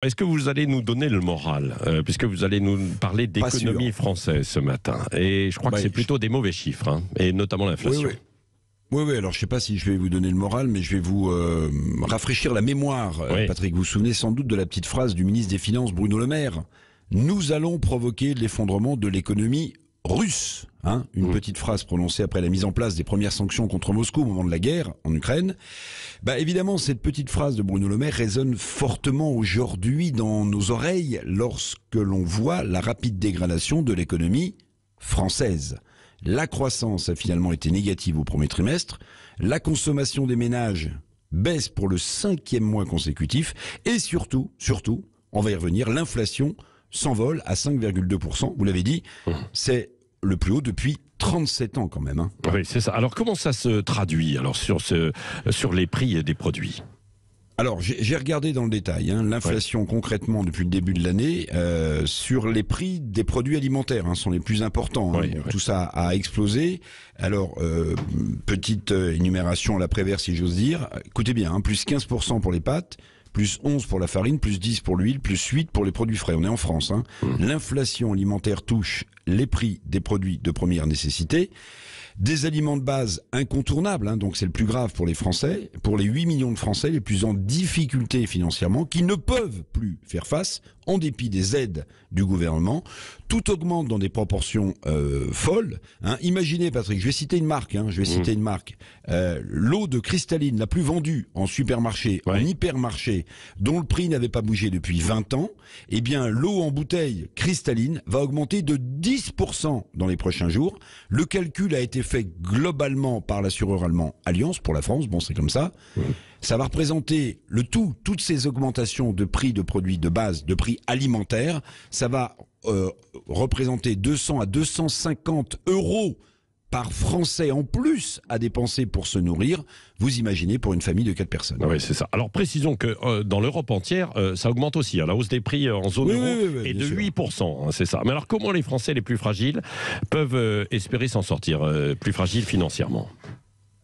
Est-ce que vous allez nous donner le moral, puisque vous allez nous parler d'économie française ce matin? Et je crois que c'est plutôt des mauvais chiffres, hein, et notamment l'inflation. Oui, alors je ne sais pas si je vais vous donner le moral, mais je vais vous rafraîchir la mémoire, Patrick. Vous vous souvenez sans doute de la petite phrase du ministre des Finances, Bruno Le Maire. Nous allons provoquer l'effondrement de l'économie russe. Une petite phrase prononcée après la mise en place des premières sanctions contre Moscou au moment de la guerre en Ukraine. Évidemment, cette petite phrase de Bruno Le Maire résonne fortement aujourd'hui dans nos oreilles lorsque l'on voit la rapide dégradation de l'économie française. La croissance a finalement été négative au premier trimestre. La consommation des ménages baisse pour le 5e mois consécutif. Et surtout, on va y revenir, l'inflation s'envole à 5,2%. Vous l'avez dit, c'est le plus haut depuis 37 ans quand même. Oui, c'est ça. Alors comment ça se traduit sur les prix des produits ? Alors, j'ai regardé dans le détail l'inflation concrètement depuis le début de l'année sur les prix des produits alimentaires, sont les plus importants. Tout ça a explosé. Alors, petite énumération à la Prévert, si j'ose dire. Écoutez bien, plus 15% pour les pâtes, plus 11 pour la farine, plus 10 pour l'huile, plus 8 pour les produits frais. On est en France. L'inflation alimentaire touche les prix des produits de première nécessité. Des aliments de base incontournables, donc c'est le plus grave pour les Français, pour les 8 millions de Français les plus en difficulté financièrement, qui ne peuvent plus faire face, en dépit des aides du gouvernement. Tout augmente dans des proportions folles. Imaginez, Patrick, je vais citer une marque. L'eau de cristalline la plus vendue en supermarché, en hypermarché, dont le prix n'avait pas bougé depuis 20 ans, eh bien l'eau en bouteille cristalline va augmenter de 10% dans les prochains jours. Le calcul a été fait globalement par l'assureur allemand Allianz pour la France, c'est comme ça. Ça va représenter toutes ces augmentations de prix de produits de base, de prix alimentaires, ça va représenter 200 à 250 euros par Français en plus à dépenser pour se nourrir. Vous imaginez pour une famille de 4 personnes. Oui, c'est ça. Alors précisons que dans l'Europe entière, ça augmente aussi. La hausse des prix en zone euro est de 8%. C'est ça. Mais alors comment les Français les plus fragiles peuvent espérer s'en sortir, plus fragiles financièrement ?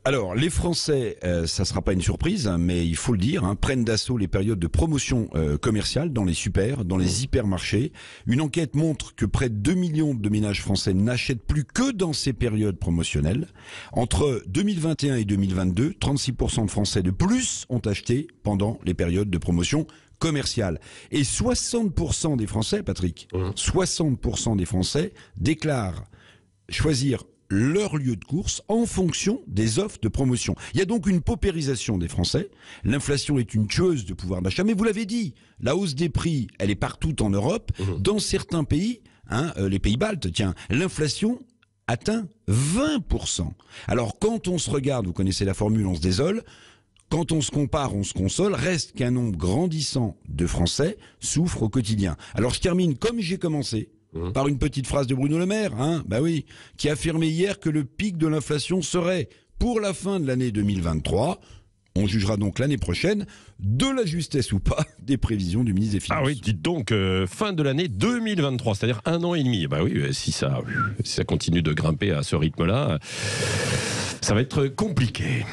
Alors, les Français, ça sera pas une surprise, mais il faut le dire, prennent d'assaut les périodes de promotion commerciale dans les super, dans les hypermarchés. Une enquête montre que près de 2 millions de ménages français n'achètent plus que dans ces périodes promotionnelles. Entre 2021 et 2022, 36% de Français de plus ont acheté pendant les périodes de promotion commerciale. Et 60% des Français, Patrick, 60% des Français déclarent choisir leur lieu de course en fonction des offres de promotion. Il y a donc une paupérisation des Français. L'inflation est une tueuse de pouvoir d'achat. Mais vous l'avez dit, la hausse des prix, elle est partout en Europe. Dans certains pays, les pays baltes, l'inflation atteint 20%. Alors quand on se regarde, vous connaissez la formule, on se désole. Quand on se compare, on se console. Reste qu'un nombre grandissant de Français souffrent au quotidien. Alors je termine comme j'ai commencé. Par une petite phrase de Bruno Le Maire, qui affirmait hier que le pic de l'inflation serait pour la fin de l'année 2023. On jugera donc l'année prochaine de la justesse ou pas des prévisions du ministre des Finances. Ah oui, dites donc, fin de l'année 2023, c'est-à-dire 1 an et demi. Si ça continue de grimper à ce rythme-là, ça va être compliqué.